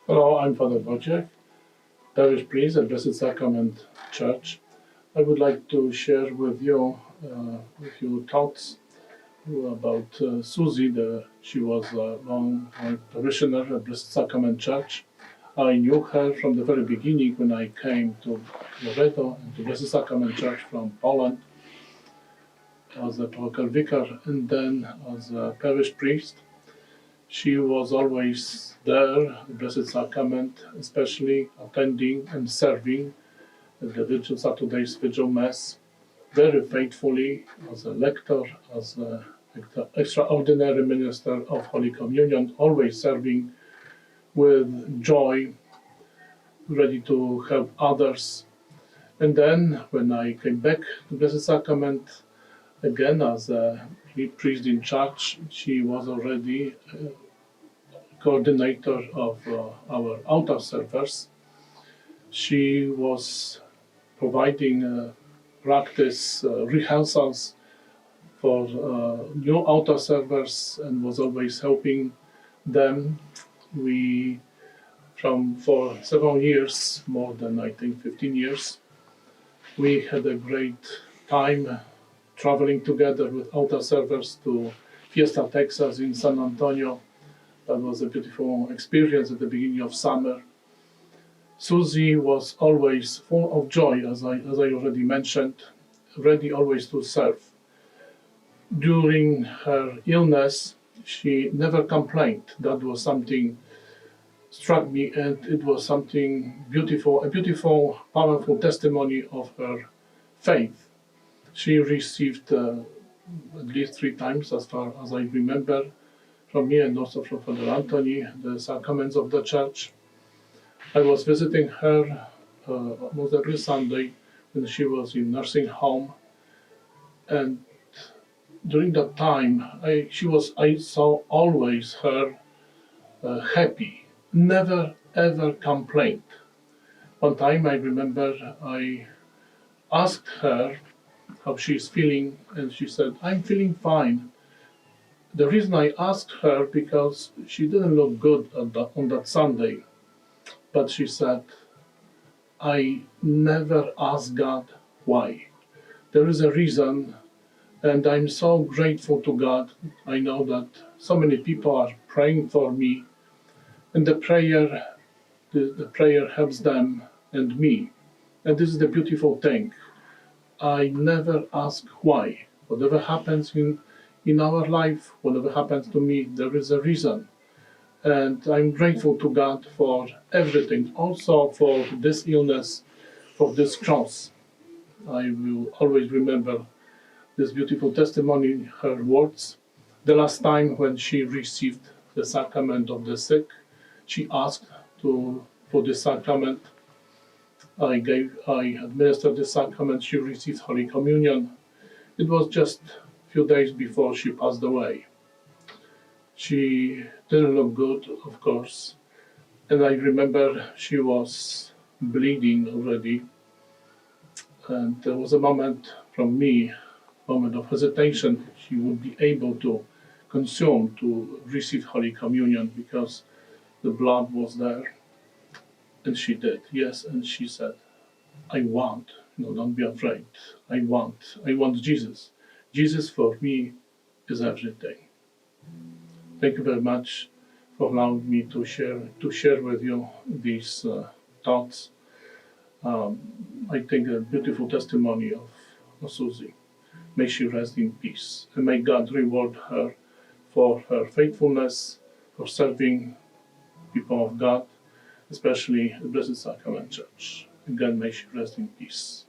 Hello, I'm Father Wojciech, parish priest at Blessed Sacrament Church. I would like to share with you a few thoughts about Suzie. She was a long parishioner at Blessed Sacrament Church. I knew her from the very beginning when I came to Loreto and to Blessed Sacrament Church from Poland as a parochial vicar and then as a parish priest. She was always there, the Blessed Sacrament, especially attending and serving the Vigil Saturday's Vigil Mass very faithfully as a lector, as an extraordinary minister of Holy Communion, always serving with joy, ready to help others. And then when I came back to Blessed Sacrament, again as a priest in church, she was already coordinator of our altar servers. She was providing practice rehearsals for new altar servers and was always helping them. We, for several years, more than I think 15 years, we had a great time traveling together with altar servers to Fiesta, Texas in San Antonio. That was a beautiful experience at the beginning of summer. Suzie was always full of joy, as I already mentioned, ready always to serve. During her illness, she never complained. That was something struck me, and it was something beautiful, a beautiful, powerful testimony of her faith. She received at least 3 times, as far as I remember, from me and also from Father Anthony, the sacraments of the church. I was visiting her almost every Sunday when she was in nursing home, and during that time, I saw always her happy, never ever complained. One time, I remember I asked her how she's feeling, and she said, "I'm feeling fine." The reason I asked her because she didn't look good on that Sunday. But she said, I never ask God why. There is a reason, and I'm so grateful to God. I know that so many people are praying for me, and the prayer helps them and me. And this is the beautiful thing. I never ask why. Whatever happens in our life, whatever happens to me, there is a reason. And I'm grateful to God for everything, also for this illness, for this cross. I will always remember this beautiful testimony, her words. The last time when she received the sacrament of the sick, she asked for the sacrament. I administered the sacrament. She received Holy Communion. It was just a few days before she passed away. She didn't look good, of course. And I remember she was bleeding already. And there was a moment from me, moment of hesitation, she would be able to consume, to receive Holy Communion because the blood was there. And she did, yes. And she said, I want, don't be afraid. I want Jesus. Jesus for me is everything. Thank you very much for allowing me to share with you these thoughts. I think a beautiful testimony of Suzie. May she rest in peace, and may God reward her for her faithfulness, for serving people of God, especially the Blessed Sacrament Church. Again, may she rest in peace.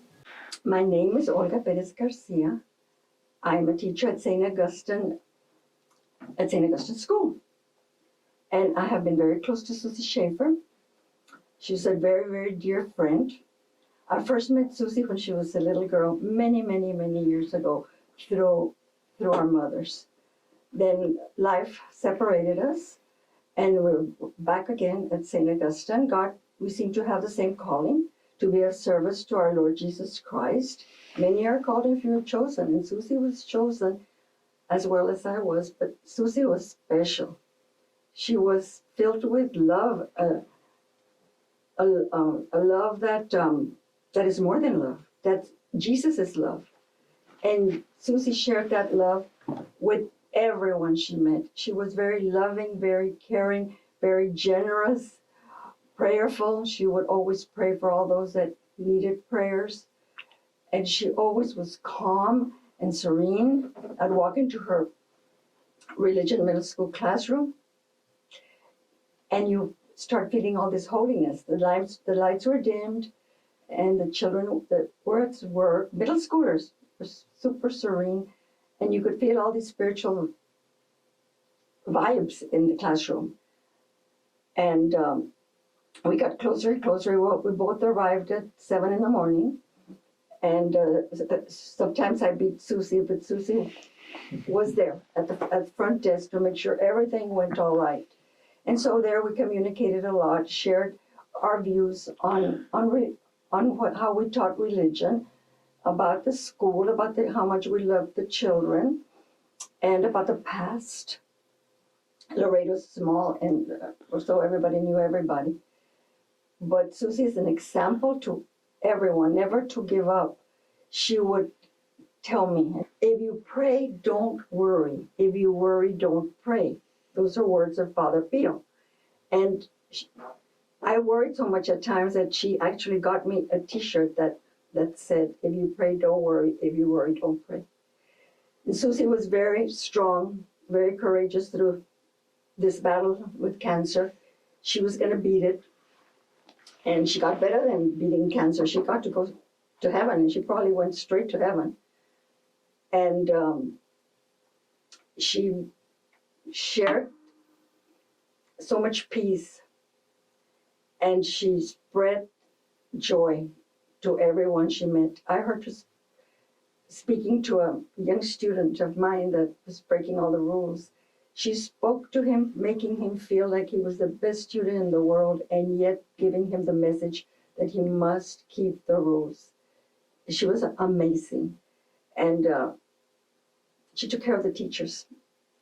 My name is Olga Perez Garcia. I'm a teacher at St. Augustine School. And I have been very close to Suzie Schafer. She's a very, very dear friend. I first met Suzie when she was a little girl many, many, many years ago through our mothers. Then life separated us, and we're back again at St. Augustine. We seem to have the same calling, to be of service to our Lord Jesus Christ. Many are called and few are chosen, and Suzie was chosen as well as I was, but Suzie was special. She was filled with love, a love that is more than love. That Jesus is love. And Suzie shared that love with everyone she met. She was very loving, very caring, very generous, prayerful. She would always pray for all those that needed prayers. And she always was calm and serene. I'd walk into her religion middle school classroom, and you start feeling all this holiness. The lights were dimmed, and the children that were middle schoolers were super serene, and you could feel all these spiritual vibes in the classroom. And we got closer and closer. We both arrived at 7 in the morning, and sometimes I beat Suzie, but Suzie was there at the front desk to make sure everything went all right. And so there we communicated a lot, shared our views on how we taught religion, about the school, about how much we loved the children, and about the past. Laredo's small, and so everybody knew everybody. But Suzie is an example to everyone, never to give up. She would tell me, if you pray, don't worry. If you worry, don't pray. Those are words of Father Pio. And I worried so much at times that she actually got me a T-shirt that said, if you pray, don't worry. If you worry, don't pray. And Suzie was very strong, very courageous through this battle with cancer. She was going to beat it. And she got better than beating cancer. She got to go to heaven, and she probably went straight to heaven. And she shared so much peace, and she spread joy to everyone she met. I heard her speaking to a young student of mine that was breaking all the rules. She spoke to him, making him feel like he was the best student in the world, and yet giving him the message that he must keep the rules. She was amazing. And she took care of the teachers.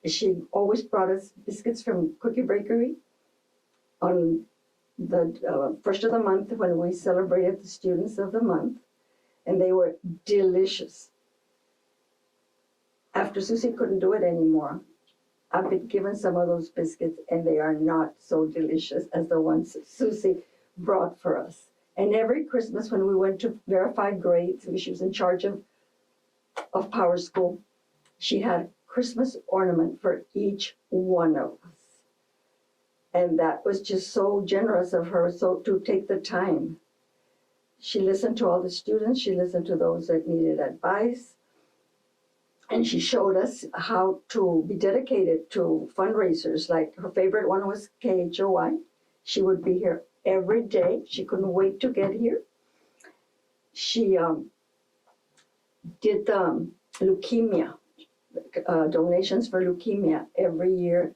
She always brought us biscuits from Cookie Bakery on the first of the month when we celebrated the students of the month, and they were delicious. After Suzie couldn't do it anymore, I've been given some of those biscuits, and they are not so delicious as the ones Suzie brought for us. And every Christmas when we went to verified grades, she was in charge of Power School, she had a Christmas ornament for each one of us. And that was just so generous of her, so to take the time. She listened to all the students, she listened to those that needed advice, and she showed us how to be dedicated to fundraisers. Like her favorite one was KHOI. She would be here every day. She couldn't wait to get here. She did leukemia, donations for leukemia every year.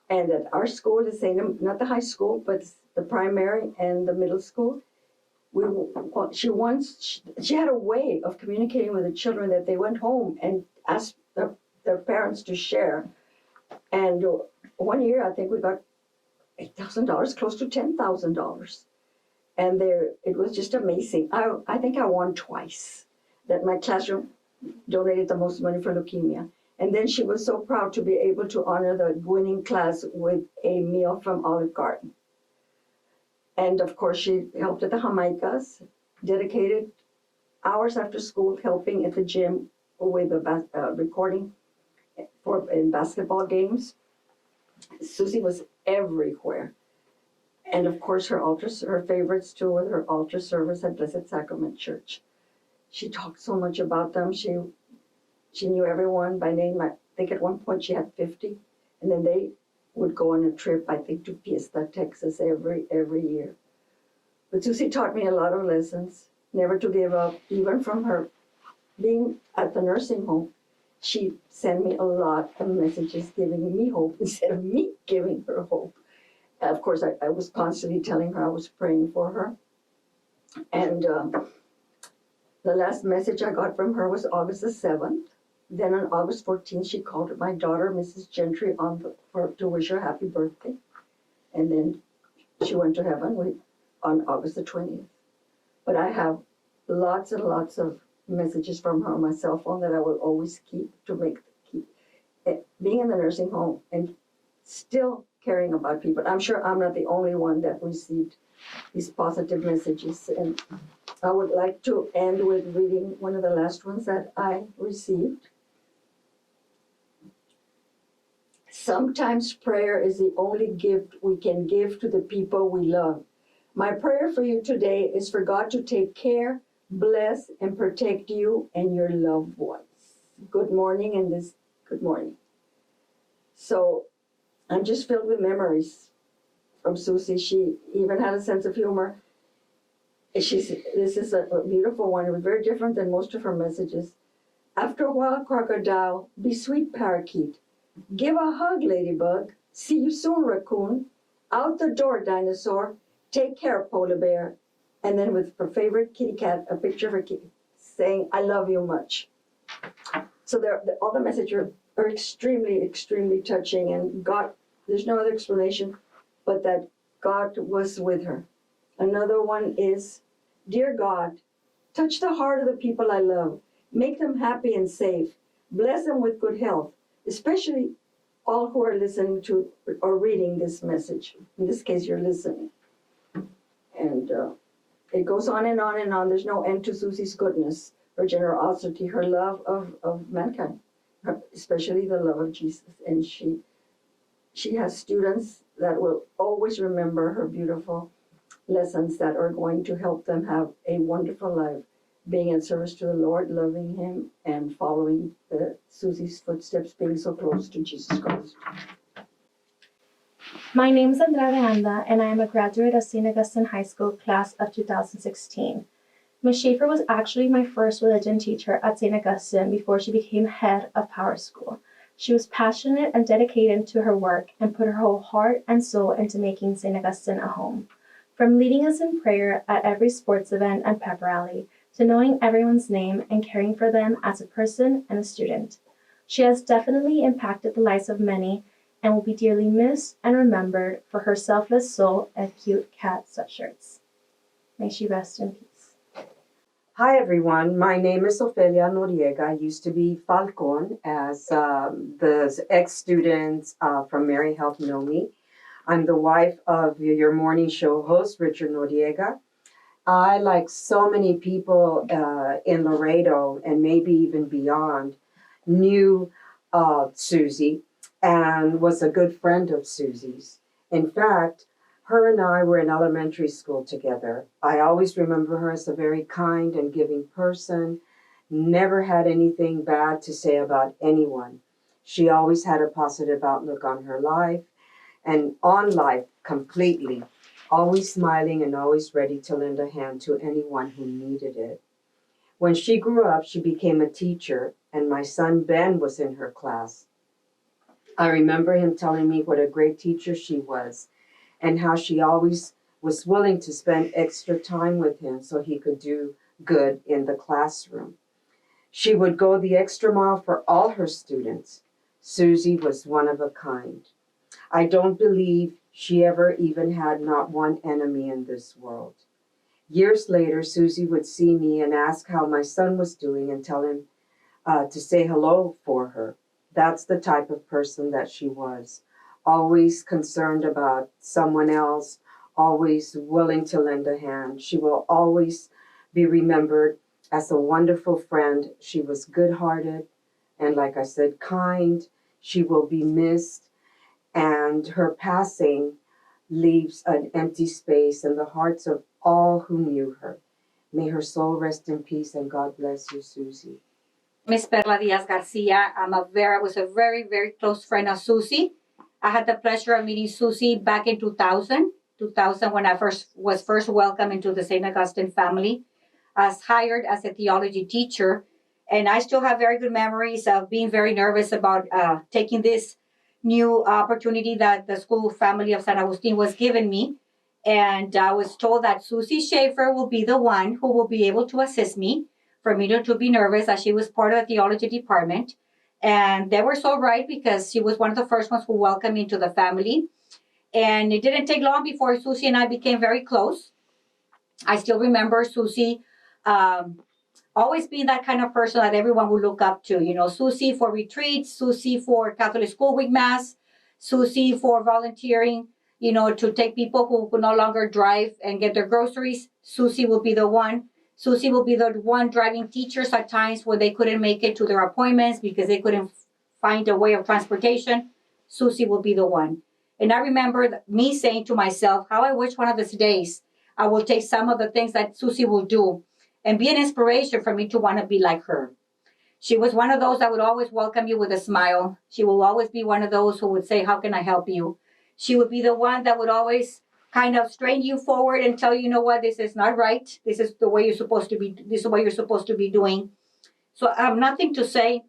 And at our school, the same, not the high school, but the primary and the middle school, she had a way of communicating with the children that they went home and asked their parents to share. And one year, I think we got $8,000, close to $10,000. And it was just amazing. I think I won twice, that my classroom donated the most money for leukemia. And then she was so proud to be able to honor the winning class with a meal from Olive Garden. And of course, she helped at the Jamaicas, dedicated hours after school helping at the gym with the recording in basketball games. Suzie was everywhere. And of course, her favorites too were her altar service at Blessed Sacrament Church. She talked so much about them. She knew everyone by name. I think at one point she had 50. And then they would go on a trip, I think, to Fiesta, Texas every year. But Suzie taught me a lot of lessons, never to give up, even from her being at the nursing home. She sent me a lot of messages giving me hope instead of me giving her hope. Of course, I was constantly telling her I was praying for her. And the last message I got from her was August the 7th. Then on August 14th, she called my daughter, Mrs. Gentry, to wish her happy birthday. And then she went to heaven. on August the 20th. But I have lots and lots of messages from her on my cell phone that I will always keep being in the nursing home and still caring about people. I'm sure I'm not the only one that received these positive messages. And I would like to end with reading one of the last ones that I received. Sometimes prayer is the only gift we can give to the people we love. My prayer for you today is for God to take care, bless, and protect you and your loved ones. Good morning, and this good morning. So I'm just filled with memories from Suzie. She even had a sense of humor. This is a beautiful one. It was very different than most of her messages. After a while, crocodile, be sweet, parakeet. Give a hug, ladybug. See you soon, raccoon. Out the door, dinosaur. Take care, polar bear. And then with her favorite kitty cat, a picture of her kitty saying, I love you much. So all the messages are extremely, extremely touching, and God, there's no other explanation but that God was with her. Another one is, Dear God, touch the heart of the people I love. Make them happy and safe. Bless them with good health, especially all who are listening to or reading this message. In this case, you're listening. And it goes on and on and on. There's no end to Suzie's goodness, her generosity, her love of mankind, especially the love of Jesus. And she has students that will always remember her beautiful lessons that are going to help them have a wonderful life, being in service to the Lord, loving Him, and following Suzie's footsteps, being so close to Jesus Christ. My name is Andrea Miranda, and I am a graduate of St. Augustine High School, class of 2016. Ms. Schafer was actually my first religion teacher at St. Augustine before she became head of Power School. She was passionate and dedicated to her work and put her whole heart and soul into making St. Augustine a home. From leading us in prayer at every sports event and pep rally, to knowing everyone's name and caring for them as a person and a student. She has definitely impacted the lives of many and will be dearly missed and remembered for her selfless soul and cute cat sweatshirts. May she rest in peace. Hi everyone, my name is Ofelia Noriega. I used to be Falcon, as the ex-students from Mary Health know me. I'm the wife of your morning show host, Richard Noriega. I, like so many people in Laredo and maybe even beyond, knew Suzie and was a good friend of Suzie's. In fact, her and I were in elementary school together. I always remember her as a very kind and giving person, never had anything bad to say about anyone. She always had a positive outlook on her life and on life completely, always smiling and always ready to lend a hand to anyone who needed it. When she grew up, she became a teacher, and my son Ben was in her class. I remember him telling me what a great teacher she was and how she always was willing to spend extra time with him so he could do good in the classroom. She would go the extra mile for all her students. Suzie was one of a kind. I don't believe she ever even had not one enemy in this world. Years later, Suzie would see me and ask how my son was doing and tell him to say hello for her. That's the type of person that she was. Always concerned about someone else, always willing to lend a hand. She will always be remembered as a wonderful friend. She was good-hearted and, like I said, kind. She will be missed, and her passing leaves an empty space in the hearts of all who knew her. May her soul rest in peace, and God bless you, Suzie. Miss Perla Diaz Garcia. I was a very, very close friend of Suzie. I had the pleasure of meeting Suzie back in 2000 when I was first welcomed into the St. Augustine family, as hired as a theology teacher. And I still have very good memories of being very nervous about taking this new opportunity that the school family of San Agustin was giving me. And I was told that Suzie Schafer will be the one who will be able to assist me, for me not to be nervous, as she was part of the theology department. And they were so right, because she was one of the first ones who welcomed me into the family. And it didn't take long before Suzie and I became very close. I still remember Susie always being that kind of person that everyone would look up to. You know, Susie for retreats, Susie for Catholic School Week Mass, Susie for volunteering, you know, to take people who could no longer drive and get their groceries. Susie will be the one. Susie will be the one driving teachers at times when they couldn't make it to their appointments because they couldn't find a way of transportation. Susie will be the one. And I remember me saying to myself, how I wish one of these days I will take some of the things that Susie will do and be an inspiration for me to want to be like her. She was one of those that would always welcome you with a smile. She will always be one of those who would say, how can I help you? She would be the one that would always kind of strain you forward and tell you, you know what, this is not right. This is the way you're supposed to be. This is what you're supposed to be doing. So I have nothing to say,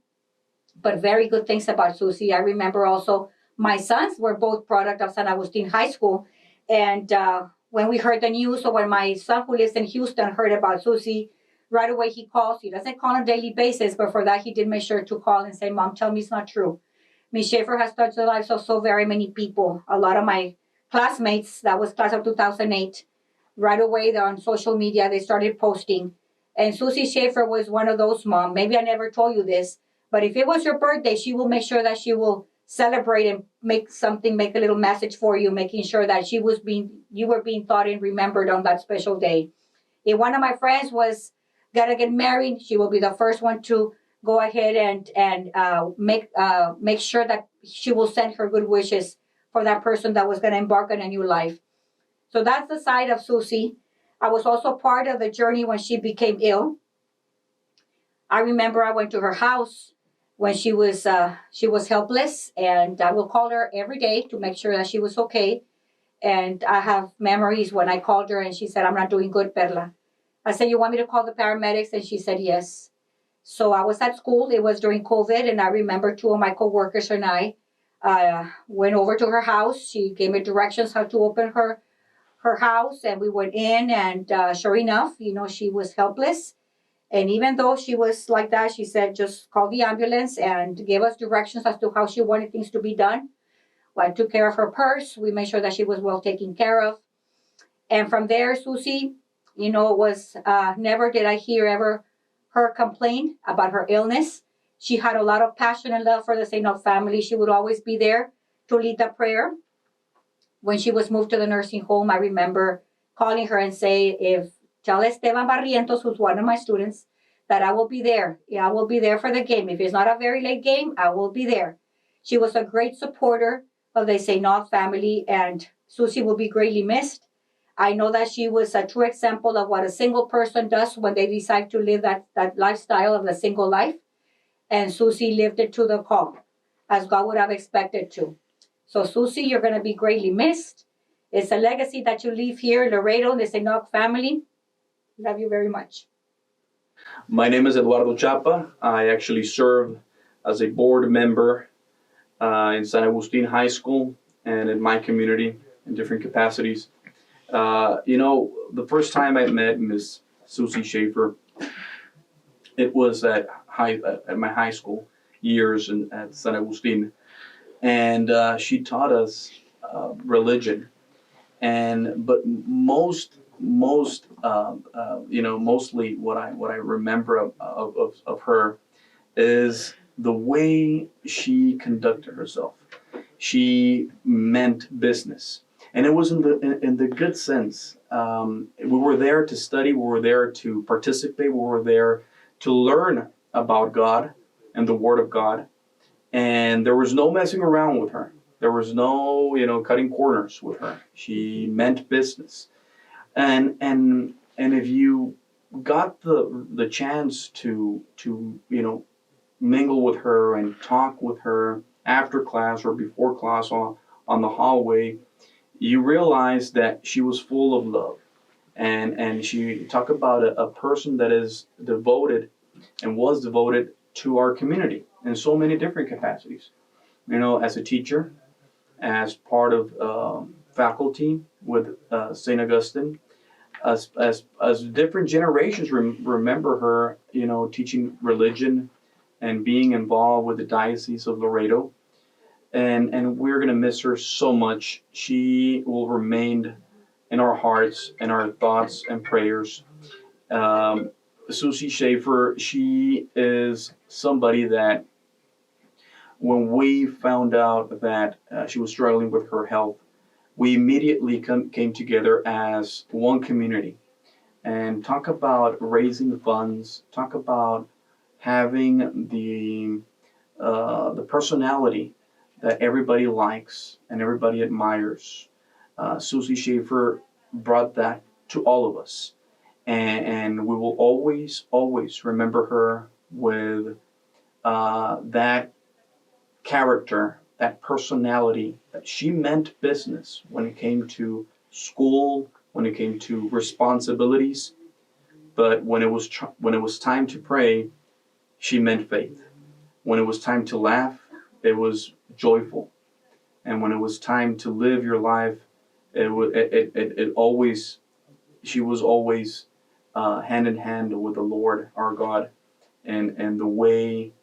but very good things about Susie. I remember also my sons were both product of San Agustin High School. And when we heard the news, or when my son who lives in Houston heard about Susie, right away he calls. He doesn't call on a daily basis, but for that he did make sure to call and say, Mom, tell me it's not true. Ms. Schafer has touched the lives of so very many people. A lot of my classmates, that was class of 2008, right away they're on social media, they started posting. And Susie Schafer was one of those moms. Maybe I never told you this, but if it was your birthday, she will make sure that she will celebrate and make a little message for you, making sure that you were being thought and remembered on that special day. If one of my friends was gonna get married, she will be the first one to go ahead and make sure that she will send her good wishes for that person that was going to embark on a new life. So that's the side of Susie. I was also part of the journey when she became ill. I remember I went to her house when she was helpless, and I will call her every day to make sure that she was okay. And I have memories when I called her and she said, I'm not doing good, Perla. I said, you want me to call the paramedics? And she said, yes. So I was at school. It was during COVID, and I remember two of my coworkers and I went over to her house. She gave me directions how to open her house, and we went in, and sure enough, you know, she was helpless. And even though she was like that, she said, just call the ambulance, and gave us directions as to how she wanted things to be done. Well, I took care of her purse. We made sure that she was well taken care of. And from there, Susie, you know, was never did I hear ever her complain about her illness. She had a lot of passion and love for the St. Note family. She would always be there to lead the prayer. When she was moved to the nursing home, I remember calling her and say, if tell Esteban Barrientos, who's one of my students, that I will be there. Yeah, I will be there for the game. If it's not a very late game, I will be there. She was a great supporter of the St. Note family, and Susie will be greatly missed. I know that she was a true example of what a single person does when they decide to live that lifestyle of the single life. And Susie lived it to the call, as God would have expected to. So Susie, you're going to be greatly missed. It's a legacy that you leave here, Laredo, the St. Note family. Love you very much. My name is Eduardo Chapa. I actually serve as a board member in San Agustin High School and in my community in different capacities. You know, the first time I met Miss Suzie Schafer, it was at my high school years at San Agustin, and she taught us religion, but mostly what I remember of her is the way she conducted herself. She meant business. And it was in the good sense. We were there to study. We were there to participate. We were there to learn about God and the Word of God. And there was no messing around with her. There was no, cutting corners with her. She meant business. And if you got the chance to mingle with her and talk with her after class or before class on the hallway, you realize that she was full of love. And she talked about a person that is devoted and was devoted to our community in so many different capacities. As a teacher, as part of faculty with St. Augustine, as different generations remember her, teaching religion and being involved with the Diocese of Laredo. And we're going to miss her so much. She will remain in our hearts and our thoughts and prayers. Suzie Schafer, she is somebody that when we found out that she was struggling with her health, we immediately came together as one community and talk about raising funds, talk about having the personality that everybody likes and everybody admires. Suzie Schafer brought that to all of us, and we will always, always remember her with that character, that personality, that she meant business when it came to school, when it came to responsibilities. But when it was time to pray, she meant faith. When it was time to laugh, it was joyful. And when it was time to live your life, she was always hand in hand with the Lord our God, and the way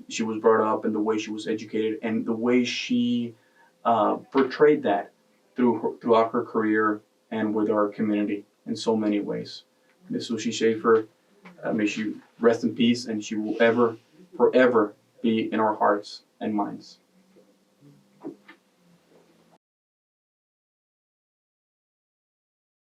she was brought up, and the way she was educated, and the way she portrayed that throughout her career and with our community in so many ways. Miss Suzie Schafer, may she rest in peace, and she will forever be in our hearts and minds.